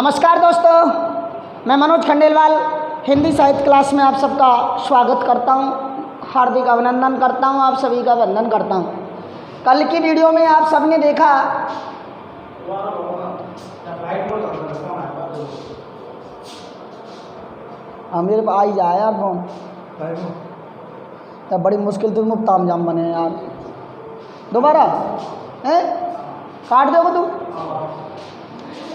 नमस्कार दोस्तों, मैं मनोज खंडेलवाल हिंदी साहित्य क्लास में आप सबका स्वागत करता हूं, हार्दिक अभिनंदन करता हूं, आप सभी का वंदन करता हूं। कल की वीडियो में आप सबने देखा मेरे पास आई जाए यार फोन, तब बड़ी मुश्किल तो मुफ्त तामझाम बने यार। दोबारा हैं काट दोगे तू।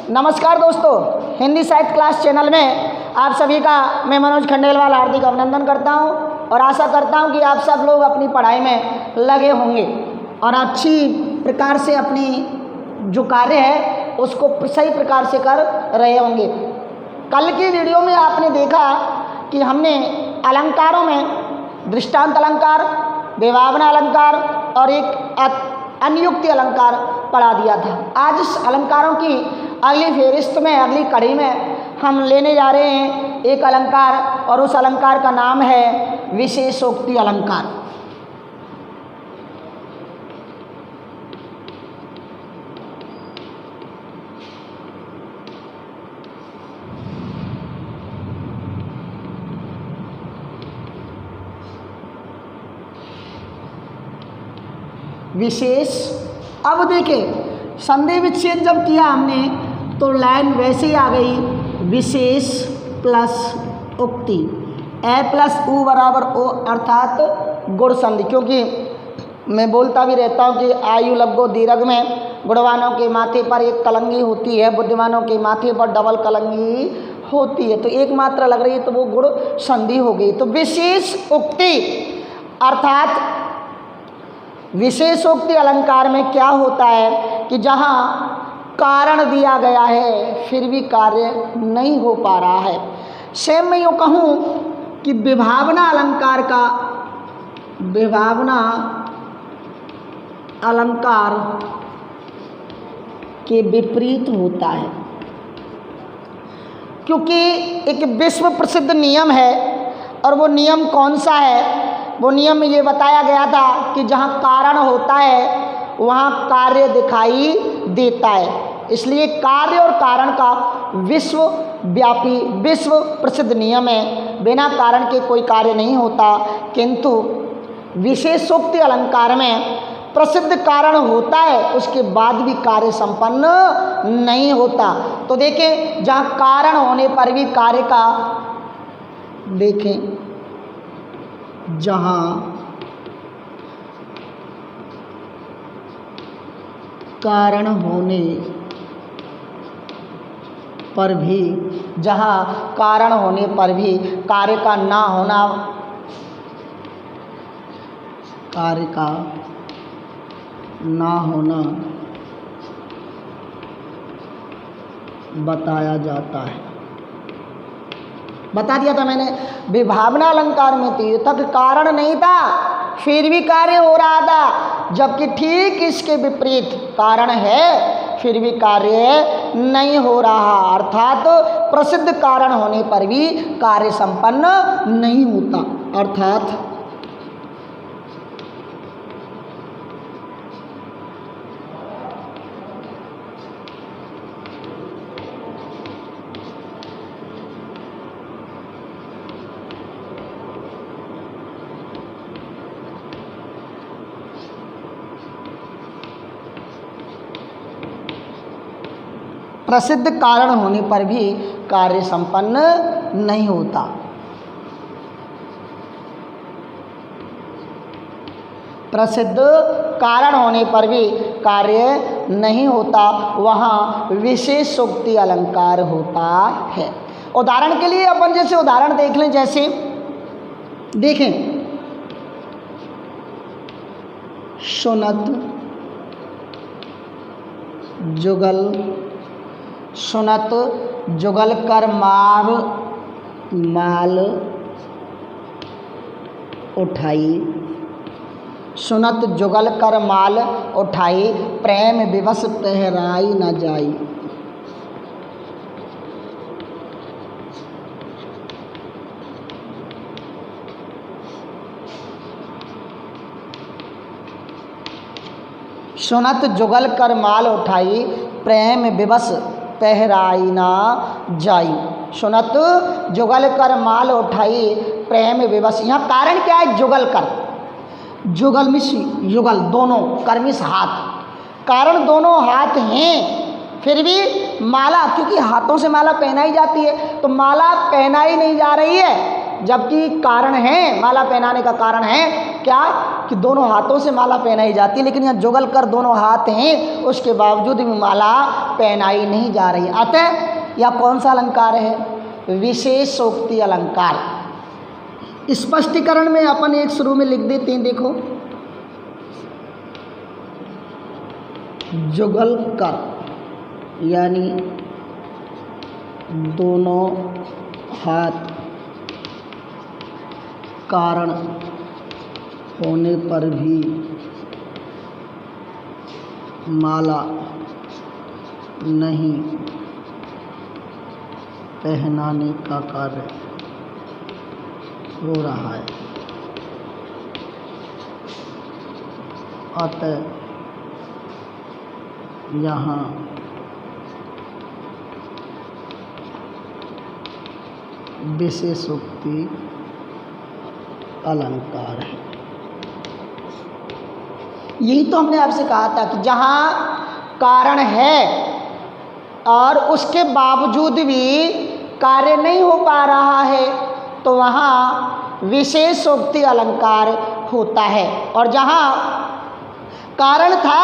नमस्कार दोस्तों, हिंदी साहित्य क्लास चैनल में आप सभी का मैं मनोज खंडेलवाल हार्दिक अभिनंदन करता हूं और आशा करता हूं कि आप सब लोग अपनी पढ़ाई में लगे होंगे और अच्छी प्रकार से अपनी जो कार्य है उसको सही प्रकार से कर रहे होंगे। कल की वीडियो में आपने देखा कि हमने अलंकारों में दृष्टांत अलंकार, विभावना अलंकार और एक अनुयुक्ति अलंकार पढ़ा दिया था। आज इस अलंकारों की अगली फेरिस्त में, अगली कड़ी में हम लेने जा रहे हैं एक अलंकार और उस अलंकार का नाम है विशेषोक्ति अलंकार। विशेष, अब देखें संधि विच्छेद जब किया हमने तो लाइन वैसे ही आ गई, विशेष प्लस उक्ति, ए प्लस उ बराबर ओ अर्थात गुण संधि। क्योंकि मैं बोलता भी रहता हूँ कि आयु लग्गो दीर्घ में गुणवानों के माथे पर एक कलंगी होती है, बुद्धिमानों के माथे पर डबल कलंगी होती है, तो एक मात्रा लग रही है तो वो गुण संधि हो गई। तो विशेष उक्ति अर्थात विशेषोक्ति अलंकार में क्या होता है कि जहाँ कारण दिया गया है फिर भी कार्य नहीं हो पा रहा है। सेम मैं यूँ कहूँ कि विभावना अलंकार का, विभावना अलंकार के विपरीत होता है, क्योंकि एक विश्व प्रसिद्ध नियम है और वो नियम कौन सा है? वो नियम में ये बताया गया था कि जहाँ कारण होता है वहाँ कार्य दिखाई देता है। इसलिए कार्य और कारण का विश्वव्यापी, विश्व प्रसिद्ध नियम है, बिना कारण के कोई कार्य नहीं होता। किंतु विशेषोक्ति अलंकार में प्रसिद्ध कारण होता है, उसके बाद भी कार्य संपन्न नहीं होता। तो देखें, जहाँ कारण होने पर भी कार्य का, देखें जहाँ कारण होने पर भी, जहाँ कारण होने पर भी कार्य का ना होना, कार्य का ना होना बताया जाता है। बता दिया था मैंने, विभावना अलंकार में थी तक कारण नहीं था फिर भी कार्य हो रहा था, जबकि ठीक इसके विपरीत कारण है फिर भी कार्य नहीं हो रहा, अर्थात प्रसिद्ध कारण होने पर भी कार्य संपन्न नहीं होता। अर्थात प्रसिद्ध कारण होने पर भी कार्य संपन्न नहीं होता। प्रसिद्ध कारण होने पर भी कार्य नहीं होता, वहाँ विशेषोक्ति अलंकार होता है। उदाहरण के लिए अपन जैसे उदाहरण देख लें, जैसे देखें सुनत जुगल, सुनत जुगल कर मार माल उठाई, सुनत जुगल कर माल उठाई, प्रेम विवश पहराई न जाई। सुनत जुगल कर माल उठाई, प्रेम विवश पहराई ना जाई। सुनत जुगल कर माल उठाई प्रेम विवश। यहाँ कारण क्या है? जुगल कर, जुगल मिस युगल, दोनों कर्मिस हाथ, कारण दोनों हाथ हैं फिर भी माला, क्योंकि हाथों से माला पहनाई जाती है तो माला पहनाई नहीं जा रही है, जबकि कारण है, माला पहनाने का कारण है क्या कि दोनों हाथों से माला पहनाई जाती है, लेकिन यहाँ जुगल कर दोनों हाथ हैं उसके बावजूद भी माला पहनाई नहीं जा रही। अतः यह कौन सा अलंकार है? विशेषोक्ति अलंकार। स्पष्टीकरण में अपन एक शुरू में लिख देते हैं, देखो, जुगल कर यानी दोनों हाथ कारण होने पर भी माला नहीं पहनाने का कार्य हो रहा है। अतः यहाँ विशेषोक्ति अलंकार है। यही तो हमने आपसे कहा था कि जहाँ कारण है और उसके बावजूद भी कार्य नहीं हो पा रहा है तो वहाँ विशेषोक्ति अलंकार होता है, और जहाँ कारण था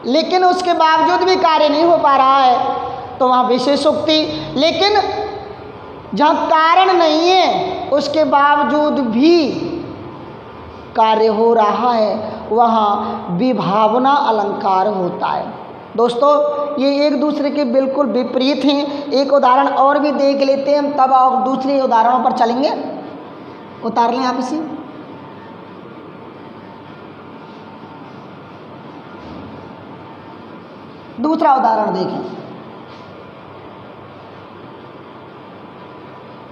लेकिन उसके बावजूद भी कार्य नहीं हो पा रहा है तो वहाँ विशेषोक्ति, लेकिन जहाँ कारण नहीं है उसके बावजूद भी कार्य हो रहा है वहाँ विभावना अलंकार होता है। दोस्तों ये एक दूसरे के बिल्कुल विपरीत हैं। एक उदाहरण और भी देख लेते हैं हम, तब और दूसरे उदाहरणों पर चलेंगे। उतार लें आप इसे। दूसरा उदाहरण देखें,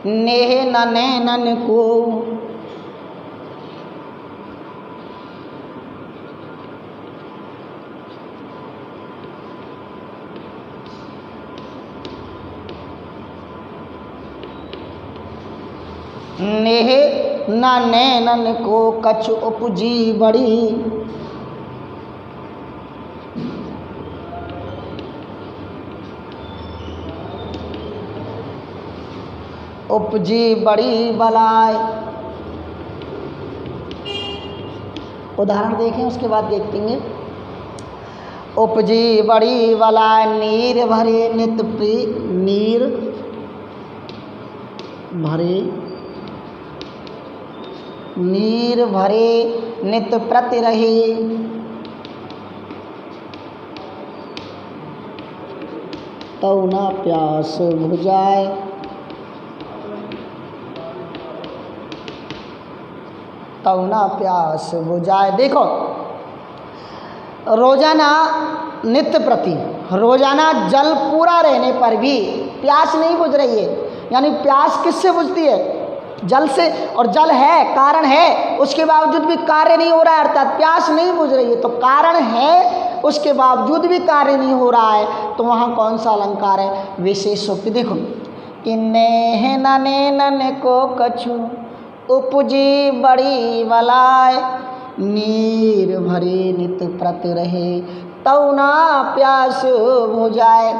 नेह न नैनन को नेह न नैनन को कछु उपजी बड़ी, उपजी बड़ी बलाय। उदाहरण देखें उसके बाद देखते हैं। उपजी बड़ी बलाय नीर भरे नित नीर भरे नीर भरे नित प्रति रहे, तौ न प्यास बुझाए। तौ न प्यास बुझाए। देखो, रोजाना नित्य प्रति रोजाना जल पूरा रहने पर भी प्यास नहीं बुझ रही है। यानी प्यास किससे बुझती है? जल से, और जल है, कारण है, उसके बावजूद भी कार्य नहीं हो रहा है, अर्थात प्यास नहीं बुझ रही है। तो कारण है उसके बावजूद भी कार्य नहीं हो रहा है तो वहाँ कौन सा अलंकार है? विशेषोक्ति। देखो, इन्ने नैनन को कछु उपजी बड़ी बलाय नीर भरे नित प्रति रहे, तौ ना प्यास बुझाए।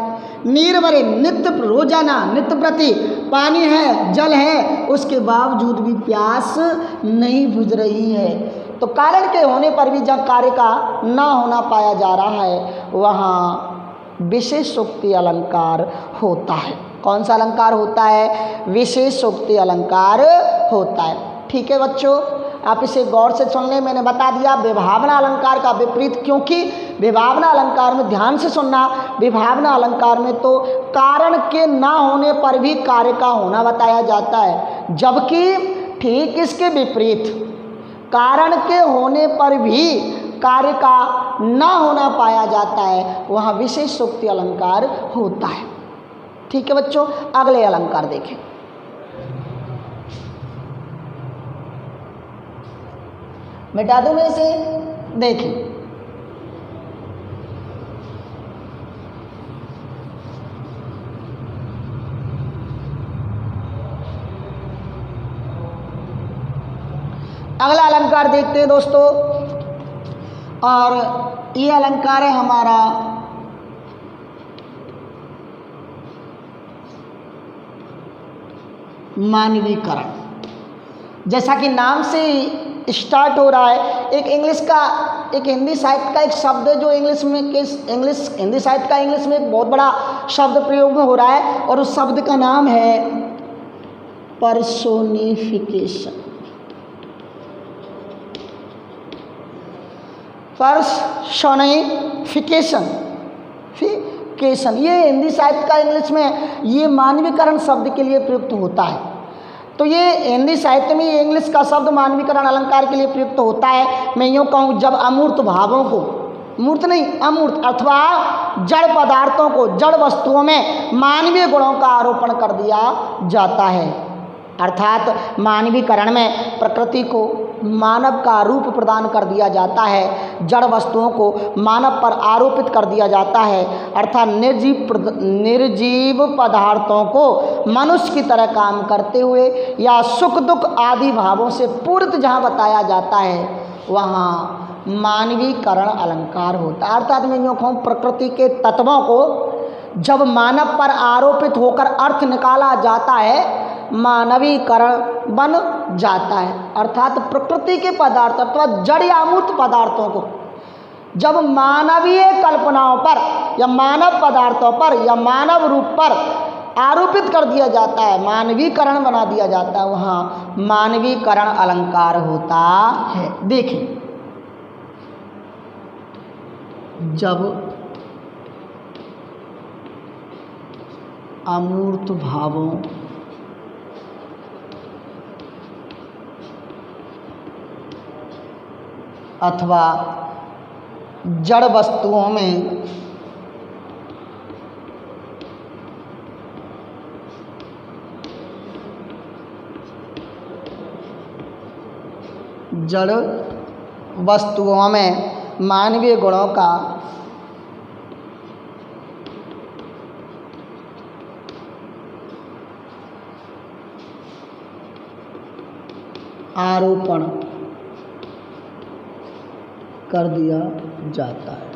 नीर भरे नित्य रोजाना नित्य प्रति पानी है, जल है, उसके बावजूद भी प्यास नहीं बुझ रही है। तो कारण के होने पर भी जब कार्य का ना होना पाया जा रहा है वहाँ विशेषोक्ति अलंकार होता है। कौन सा अलंकार होता है? विशेषोक्ति अलंकार होता है। ठीक है बच्चों, आप इसे गौर से सुन लें। मैंने बता दिया विभावना अलंकार का विपरीत, क्योंकि विभावना अलंकार में ध्यान से सुनना, विभावना अलंकार में तो कारण के ना होने पर भी कार्य का होना बताया जाता है, जबकि ठीक इसके विपरीत कारण के होने पर भी कार्य का ना होना पाया जाता है, वहाँ विशेषोक्ति अलंकार होता है। ठीक है बच्चों, अगले अलंकार देखें। मिटा दूं मैं इसे, देखें। अगला अलंकार देखते हैं दोस्तों, और ये अलंकार है हमारा मानवीकरण। जैसा कि नाम से स्टार्ट हो रहा है, एक हिंदी साहित्य का एक शब्द है जो हिंदी साहित्य का इंग्लिश में एक बहुत बड़ा शब्द प्रयोग में हो रहा है, और उस शब्द का नाम है पर्सोनिफिकेशन। पर्सोनिफिकेशन ये हिंदी साहित्य का इंग्लिश में ये मानवीकरण शब्द के लिए प्रयुक्त होता है। तो ये हिंदी साहित्य में ये इंग्लिश का शब्द मानवीकरण अलंकार के लिए प्रयुक्त होता है। मैं यूँ कहूँ, जब अमूर्त भावों को, मूर्त नहीं अमूर्त अथवा जड़ पदार्थों को, जड़ वस्तुओं में मानवीय गुणों का आरोपण कर दिया जाता है, अर्थात मानवीकरण में प्रकृति को मानव का रूप प्रदान कर दिया जाता है, जड़ वस्तुओं को मानव पर आरोपित कर दिया जाता है, अर्थात निर्जीव पदार्थों को मनुष्य की तरह काम करते हुए या सुख दुख आदि भावों से पूरित जहाँ बताया जाता है वहाँ मानवीकरण अलंकार होता है। अर्थात मैं यूँ कहूँ, प्रकृति के तत्वों को जब मानव पर आरोपित होकर अर्थ निकाला जाता है, मानवीकरण बन जाता है। अर्थात प्रकृति के पदार्थ अथवा जड़ या अमूर्त पदार्थों को जब मानवीय कल्पनाओं पर या मानव पदार्थों पर या मानव रूप पर आरोपित कर दिया जाता है, मानवीकरण बना दिया जाता है, वहाँ मानवीकरण अलंकार होता है। देखिए, जब अमूर्त भावों अथवा जड़ वस्तुओं में मानवीय गुणों का आरोपण कर दिया जाता है।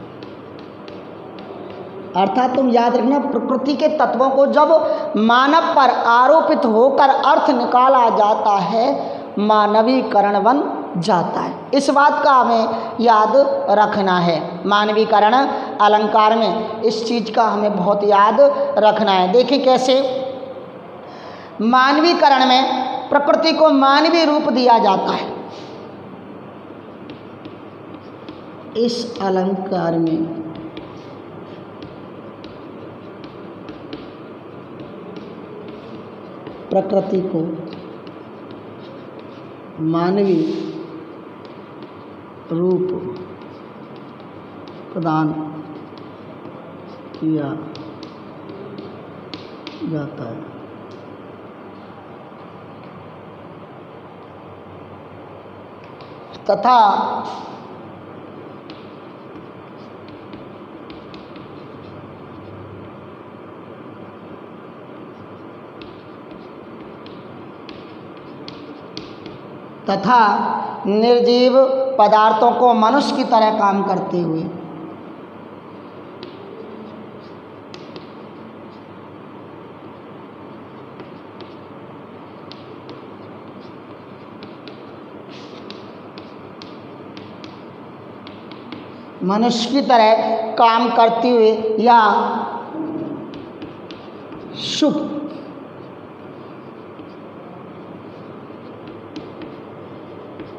अर्थात तुम याद रखना, प्रकृति के तत्वों को जब मानव पर आरोपित होकर अर्थ निकाला जाता है, मानवीकरण बन जाता है। इस बात का हमें याद रखना है। मानवीकरण अलंकार में इस चीज़ का हमें बहुत याद रखना है। देखिए कैसे मानवीकरण में प्रकृति को मानवीय रूप दिया जाता है। इस अलंकार में प्रकृति को मानवीय रूप प्रदान किया जाता है। तथा निर्जीव पदार्थों को मनुष्य की तरह काम करते हुए मनुष्य की तरह काम करते हुए या सुख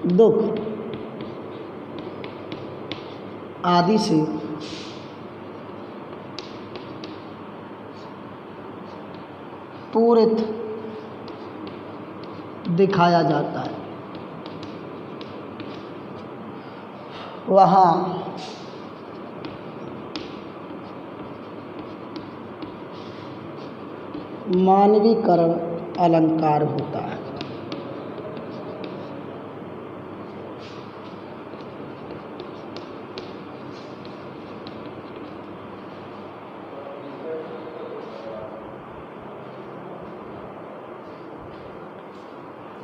दुख आदि से पूरित दिखाया जाता है, वहाँ मानवीकरण अलंकार होता है।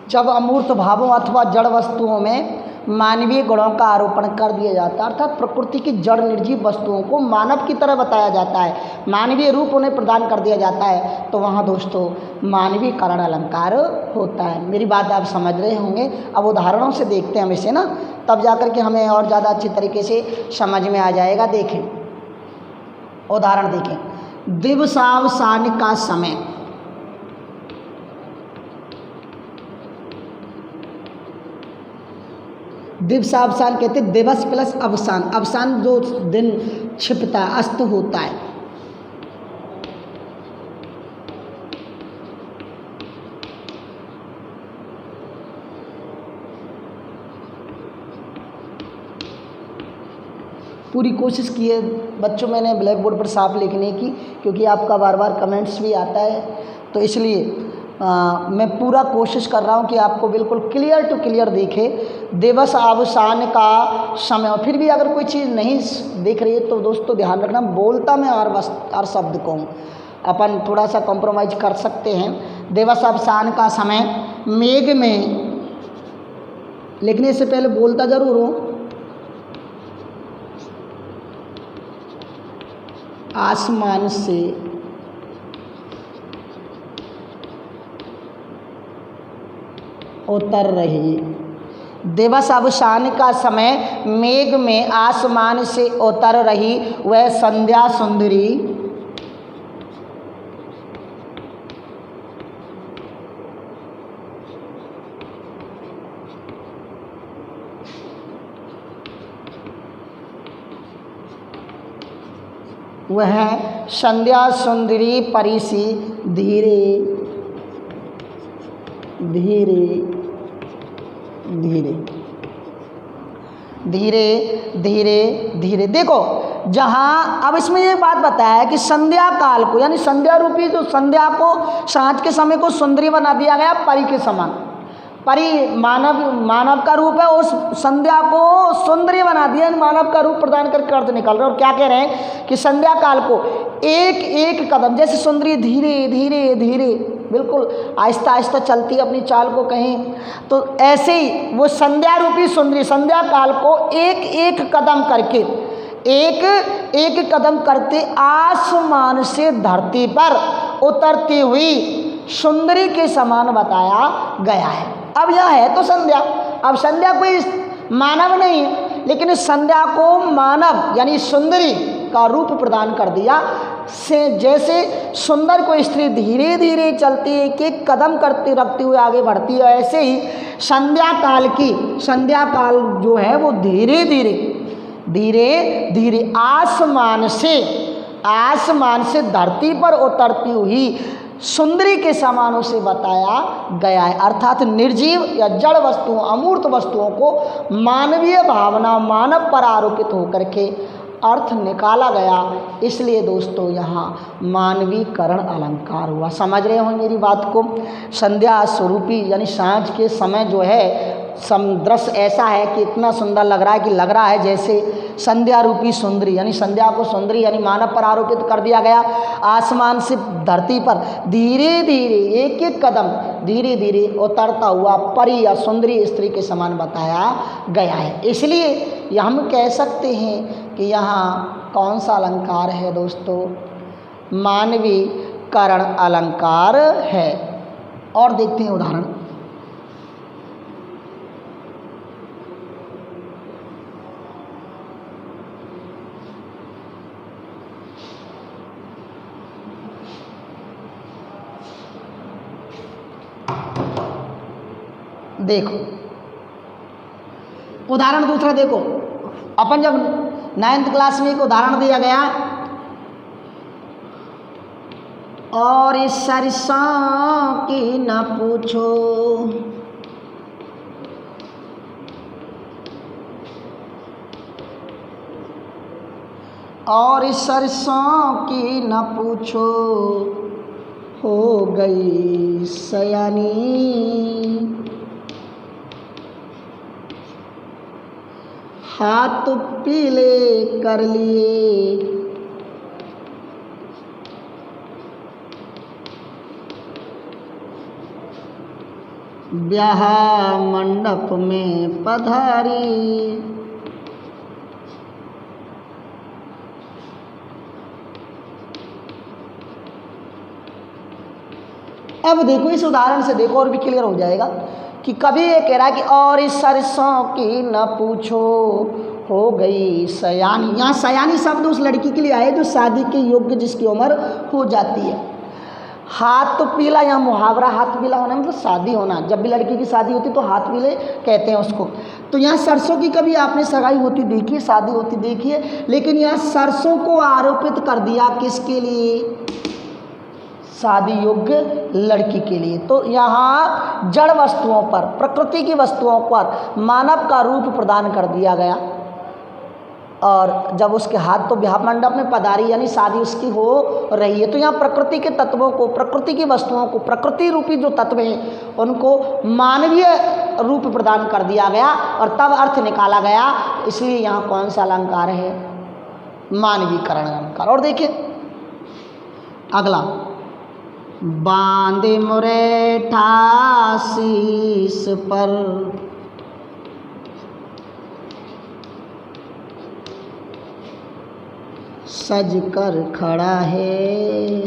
जब अमूर्त भावों अथवा जड़ वस्तुओं में मानवीय गुणों का आरोपण कर दिया जाता है, अर्थात प्रकृति की जड़ निर्जीव वस्तुओं को मानव की तरह बताया जाता है, मानवीय रूप उन्हें प्रदान कर दिया जाता है, तो वहाँ दोस्तों मानवीय कारण अलंकार होता है। मेरी बात आप समझ रहे होंगे। अब उदाहरणों से देखते हैं हम इसे ना, तब जाकर के हमें और ज़्यादा अच्छी तरीके से समझ में आ जाएगा। देखें, उदाहरण देखें। दिवसावसान का समय, दिवसावसान कहते हैं दिवस प्लस अवसान, अवसान जो दिन छिपता है, अस्त होता है। पूरी कोशिश की है बच्चों मैंने ब्लैक बोर्ड पर साफ लिखने की, क्योंकि आपका बार बार कमेंट्स भी आता है, तो इसलिए मैं पूरा कोशिश कर रहा हूँ कि आपको बिल्कुल क्लियर टू क्लियर दिखे दिवस अवसान का समय। और फिर भी अगर कोई चीज़ नहीं दिख रही है तो दोस्तों ध्यान रखना, बोलता मैं और शब्द को हूँ, अपन थोड़ा सा कॉम्प्रोमाइज कर सकते हैं। दिवस अवसान का समय मेघ में, लिखने से पहले बोलता जरूर हूँ, आसमान से उतर रही। दिवस अवसान का समय मेघ में आसमान से उतर रही वह संध्या सुंदरी, वह संध्या सुंदरी परिसी धीरे धीरे धीरे धीरे धीरे धीरे। देखो जहाँ अब इसमें ये बात बताया है कि संध्या काल को, यानी संध्या रूपी जो संध्या को, सांझ के समय को सुंदरी बना दिया गया परी के समान। परी मानव का रूप है, उस संध्या को सुंदरी बना दिया, मानव का रूप प्रदान करके अर्थ निकल रहे। और क्या कह रहे हैं कि संध्या काल को एक एक कदम, जैसे सुंदरी धीरे धीरे धीरे बिल्कुल आहिस्ता आहिस्ता चलती है अपनी चाल को कहीं, तो ऐसे ही वो संध्या रूपी सुंदरी संध्या काल को एक एक कदम करके, एक एक कदम करते आसमान से धरती पर उतरती हुई सुंदरी के समान बताया गया है। अब यह है तो संध्या, अब संध्या कोई मानव नहीं है, लेकिन इस संध्या को मानव यानी सुंदरी का रूप प्रदान कर दिया। से जैसे सुंदर को स्त्री धीरे धीरे चलती है, एक एक कदम करते रखते हुए आगे बढ़ती है, ऐसे ही संध्या काल की, संध्या काल जो है वो धीरे धीरे धीरे धीरे आसमान से धरती पर उतरती हुई सुंदरी के समान उसे बताया गया है। अर्थात निर्जीव या जड़ वस्तुओं, अमूर्त वस्तुओं को मानवीय भावना, मानव पर आरोपित होकर के अर्थ निकाला गया। इसलिए दोस्तों यहाँ मानवीकरण अलंकार हुआ। समझ रहे हो मेरी बात को। संध्या स्वरूपी यानी सांझ के समय जो है दृश्य ऐसा है कि इतना सुंदर लग रहा है कि लग रहा है जैसे संध्या रूपी सुंदरी, यानी संध्या को सुंदरी यानी मानव पर आरोपित कर दिया गया। आसमान से धरती पर धीरे धीरे एक एक कदम धीरे धीरे उतरता हुआ परी या सुंदरी स्त्री के समान बताया गया है। इसलिए हम कह सकते हैं कि यहाँ कौन सा अलंकार है दोस्तों? मानवीकरण अलंकार है। और देखते हैं उदाहरण। देखो उदाहरण दूसरा देखो, अपन जब 9th क्लास में एक उदाहरण दिया गया, और इस सरसों की न पूछो, और इस सरसों की न पूछो, हो गई सयानी, हाथ पीले कर लिए, ब्याह मंडप में पधारी। अब देखो इस उदाहरण से देखो और भी क्लियर हो जाएगा कि कभी ये कह रहा है कि और इस सरसों की न पूछो हो गई सयानी। यहाँ सयानी शब्द उस लड़की के लिए आए जो शादी के योग्य, जिसकी उम्र हो जाती है। हाथ तो पीला, यहाँ मुहावरा हाथ पीला होना मतलब शादी होना। जब भी लड़की की शादी होती तो हाथ पीले कहते हैं उसको। तो यहाँ सरसों की कभी आपने सगाई होती देखी है, शादी होती देखी है, लेकिन यहाँ सरसों को आरोपित कर दिया किसके लिए? शादी योग्य लड़की के लिए। तो यहाँ जड़ वस्तुओं पर, प्रकृति की वस्तुओं पर मानव का रूप प्रदान कर दिया गया। और जब उसके हाथ तो ब्याह मंडप में पधारी यानी शादी उसकी हो रही है। तो यहाँ प्रकृति के तत्वों को, प्रकृति की वस्तुओं को, प्रकृति रूपी जो तत्व हैं उनको मानवीय रूप प्रदान कर दिया गया और तब अर्थ निकाला गया। इसलिए यहाँ कौन सा अलंकार है? मानवीकरण अलंकार। और देखिए अगला, बांधे मुरेठा शीश पर सज कर खड़ा है।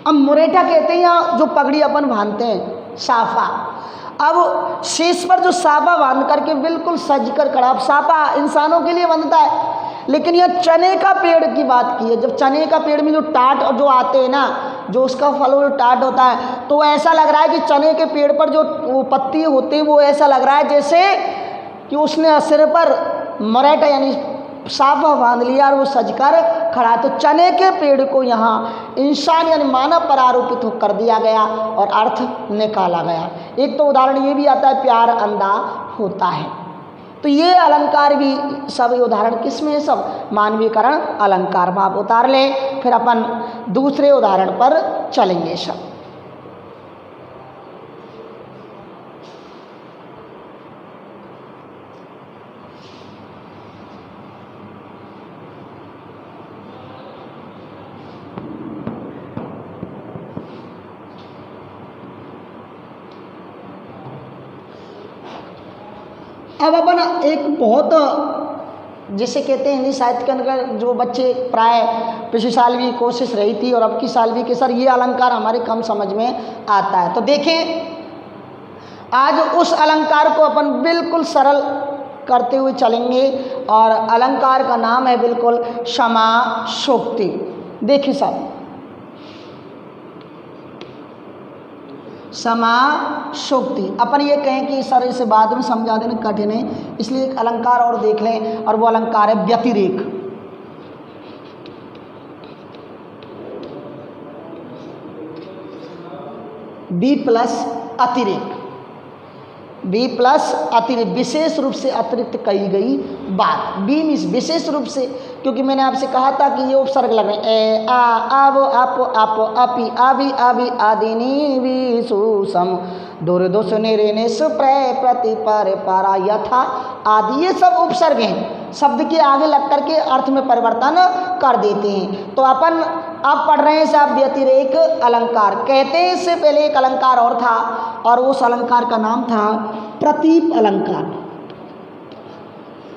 अब मुरेठा कहते हैं यहाँ जो पगड़ी अपन बांधते हैं, साफा। अब शीश पर जो साफा बांध करके बिल्कुल सज कर खड़ा। अब साफा इंसानों के लिए बनता है, लेकिन यह चने का पेड़ की बात की है। जब चने का पेड़ में जो टाट जो आते हैं ना, जो उसका फल जो टाट होता है, तो ऐसा लग रहा है कि चने के पेड़ पर जो वो पत्ती होती है वो ऐसा लग रहा है जैसे कि उसने सिर पर मुरेठा यानी साफा बांध लिया और वो सजकर खड़ा। तो चने के पेड़ को यहाँ इंसान यानी मानव पर आरोपित कर दिया गया और अर्थ निकाला गया। एक तो उदाहरण ये भी आता है, प्यार अंधा होता है। तो ये अलंकार भी सब उदाहरण किस में है? सब मानवीकरण अलंकार। भाव उतार लें, फिर अपन दूसरे उदाहरण पर चलेंगे सब। अब अपन एक बहुत जिसे कहते हैं हिंदी साहित्य के अंदर जो बच्चे प्राय पिछले साल भी कोशिश रही थी और अब की साल भी कि सर ये अलंकार हमारे कम समझ में आता है। तो देखें आज उस अलंकार को अपन बिल्कुल सरल करते हुए चलेंगे और अलंकार का नाम है बिल्कुल समासोक्ति। देखिए साहब, समासोक्ति। अपन ये कहें कि सर इसे बाद में समझा देना कठिन है, इसलिए एक अलंकार और देख लें और वो अलंकार है व्यतिरेक। बी प्लस अतिरेक। बी प्लस अतिरिक्त, विशेष रूप से अतिरिक्त कही गई बात। बी मीन्स विशेष रूप से, क्योंकि मैंने आपसे कहा था कि ये उपसर्ग लग रहे हैं। ए आ आव आपो आपो अपि आभि आभि आदिनी वि सुसम दुर्दोष निरेने सुप्रय प्रति पर पारा यथा आदि, ये सब उपसर्ग हैं। शब्द के आगे लग करके अर्थ में परिवर्तन कर देते हैं। तो अपन अब पढ़ रहे हैं साहब व्यतिरेक अलंकार। कहते हैं इससे पहले एक अलंकार और था और उस अलंकार का नाम था प्रतीप अलंकार।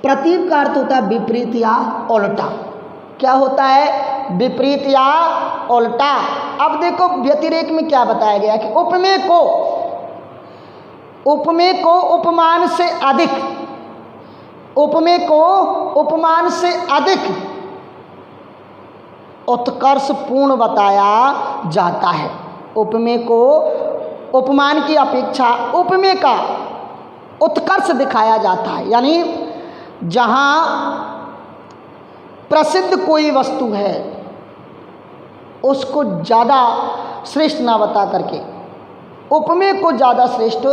प्रतीप का अर्थ होता है विपरीत या उल्टा। क्या होता है? विपरीत या उल्टा। अब देखो व्यतिरेक में क्या बताया गया कि उपमेय को उपमान से अधिक, उपमेय को उपमान से अधिक उत्कर्ष पूर्ण बताया जाता है। उपमेय को उपमान की अपेक्षा उपमेय का उत्कर्ष दिखाया जाता है। यानी जहाँ प्रसिद्ध कोई वस्तु है उसको ज़्यादा श्रेष्ठ ना बता करके उपमेय को ज़्यादा श्रेष्ठ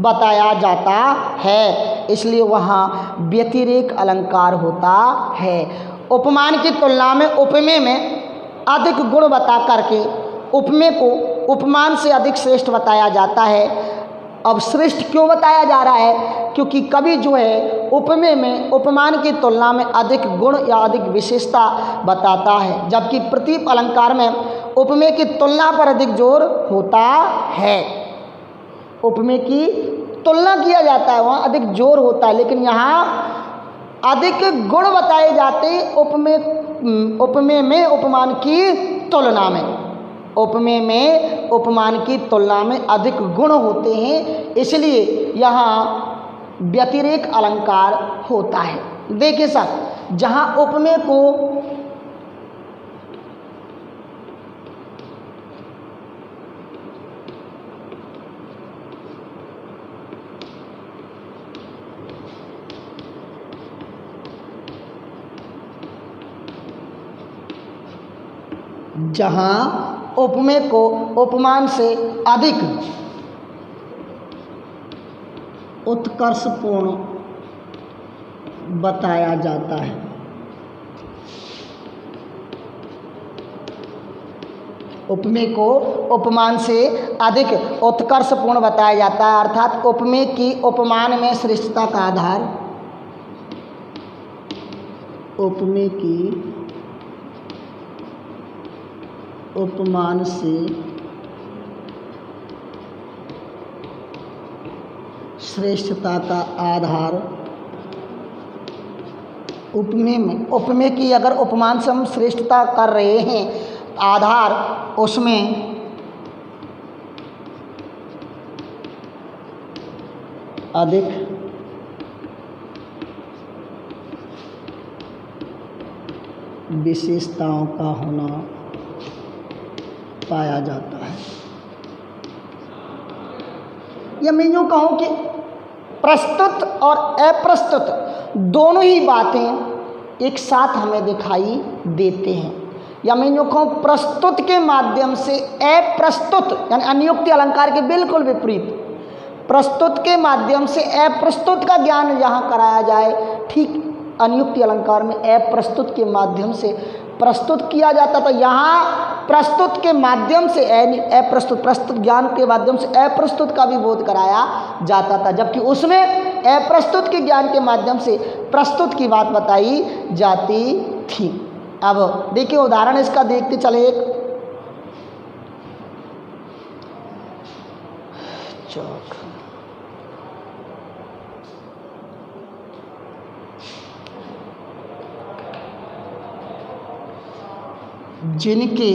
बताया जाता है, इसलिए वहाँ व्यतिरेक अलंकार होता है। उपमान की तुलना में उपमेय में अधिक गुण बता करके उपमेय को उपमान से अधिक श्रेष्ठ बताया जाता है। अब श्रेष्ठ क्यों बताया जा रहा है? क्योंकि कवि जो है उपमेय में उपमान की तुलना में अधिक गुण या अधिक विशेषता बताता है, जबकि प्रतीप अलंकार में उपमेय की तुलना पर अधिक जोर होता है। उपमेय की तुलना किया जाता है, वहाँ अधिक जोर होता है, लेकिन यहाँ अधिक गुण बताए जाते उपमेय में उपमान की तुलना में। उपमेय में उपमान की तुलना में अधिक गुण होते हैं, इसलिए यहाँ व्यतिरेक अलंकार होता है। देखिए साहब, जहाँ उपमेय को उपमेय को उपमान से अधिक उत्कर्षपूर्ण बताया जाता है। उपमेय को उपमान से अधिक उत्कर्षपूर्ण बताया जाता है, अर्थात उपमेय की उपमान में श्रेष्ठता का आधार, उपमेय की उपमान से श्रेष्ठता का आधार, उपमेय की अगर उपमान से हम श्रेष्ठता कर रहे हैं, आधार उसमें अधिक विशेषताओं का होना पाया जाता है। या मैं यूँ कहूँ कि प्रस्तुत और अप्रस्तुत दोनों ही बातें एक साथ हमें दिखाई देते हैं। या मैं यूँ कहूँ प्रस्तुत के माध्यम से अप्रस्तुत यानी अनुयुक्ति अलंकार के बिल्कुल विपरीत, प्रस्तुत के माध्यम से अप्रस्तुत का ज्ञान यहाँ कराया जाए, ठीक अनुयुक्ति अलंकार में अप्रस्तुत के माध्यम से प्रस्तुत किया जाता, तो यहाँ प्रस्तुत के माध्यम से प्रस्तुत ज्ञान के माध्यम से अप्रस्तुत का भी बोध कराया जाता था, जबकि उसमें अप्रस्तुत के ज्ञान के माध्यम से प्रस्तुत की बात बताई जाती थी। अब देखिए उदाहरण इसका देखते चले। एक चौक जिनके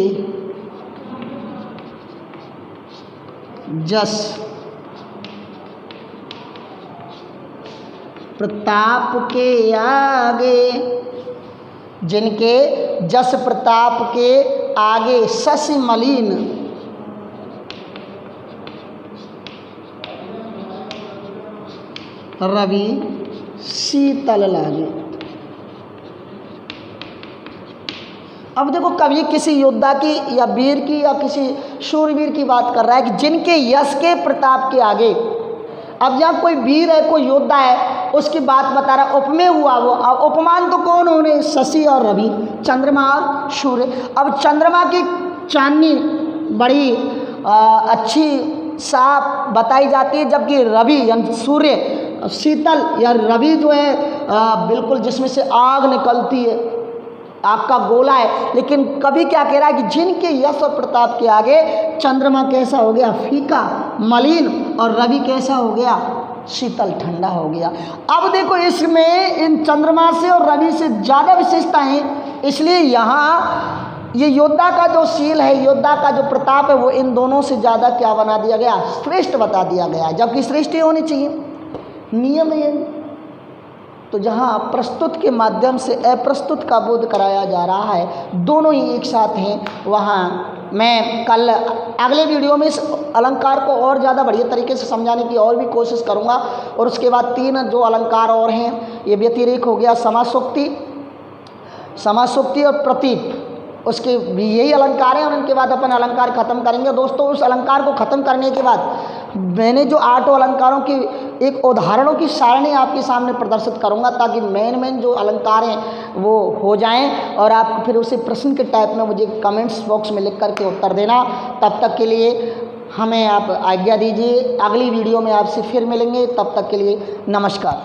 जस प्रताप के आगे, जिनके जस प्रताप के आगे शशि मलिन रवि शीतल लागे। अब देखो कवि किसी योद्धा की या वीर की या किसी शूरवीर की बात कर रहा है कि जिनके यश के प्रताप के आगे। अब जहाँ कोई वीर है, कोई योद्धा है, उसकी बात बता रहा, उपमेय हुआ वो। अब उपमान तो कौन होने, शशि और रवि, चंद्रमा और सूर्य। अब चंद्रमा की चांदनी बड़ी अच्छी साफ बताई जाती है, जबकि रवि यानी सूर्य शीतल या रवि जो है बिल्कुल जिसमें से आग निकलती है, आग का गोला है। लेकिन कवि क्या कह रहा है कि जिनके यश और प्रताप के आगे चंद्रमा कैसा हो गया, फीका मलिन, और रवि कैसा हो गया, शीतल ठंडा हो गया। अब देखो इसमें इन चंद्रमा से और रवि से ज़्यादा विशेषता है, इसलिए यहाँ ये योद्धा का जो शील है, योद्धा का जो प्रताप है, वो इन दोनों से ज़्यादा क्या बना दिया गया, श्रेष्ठ बता दिया गया, जबकि श्रेष्ठ होनी चाहिए, नियम है। तो जहाँ प्रस्तुत के माध्यम से अप्रस्तुत का बोध कराया जा रहा है, दोनों ही एक साथ हैं, वहाँ मैं कल अगले वीडियो में इस अलंकार को और ज़्यादा बढ़िया तरीके से समझाने की और भी कोशिश करूँगा। और उसके बाद 3 जो अलंकार और हैं, ये व्यतिरेक हो गया, समासोक्ति और प्रतीप, उसके भी यही अलंकार हैं, और उनके बाद अपन अलंकार ख़त्म करेंगे। दोस्तों उस अलंकार को ख़त्म करने के बाद मैंने जो 8 अलंकारों की एक उदाहरणों की सारणी आपके सामने प्रदर्शित करूंगा, ताकि मेन जो अलंकार हैं वो हो जाएं, और आप फिर उसे प्रश्न के टाइप में मुझे कमेंट्स बॉक्स में लिख करके उत्तर देना। तब तक के लिए हमें आप आज्ञा दीजिए, अगली वीडियो में आपसे फिर मिलेंगे, तब तक के लिए नमस्कार।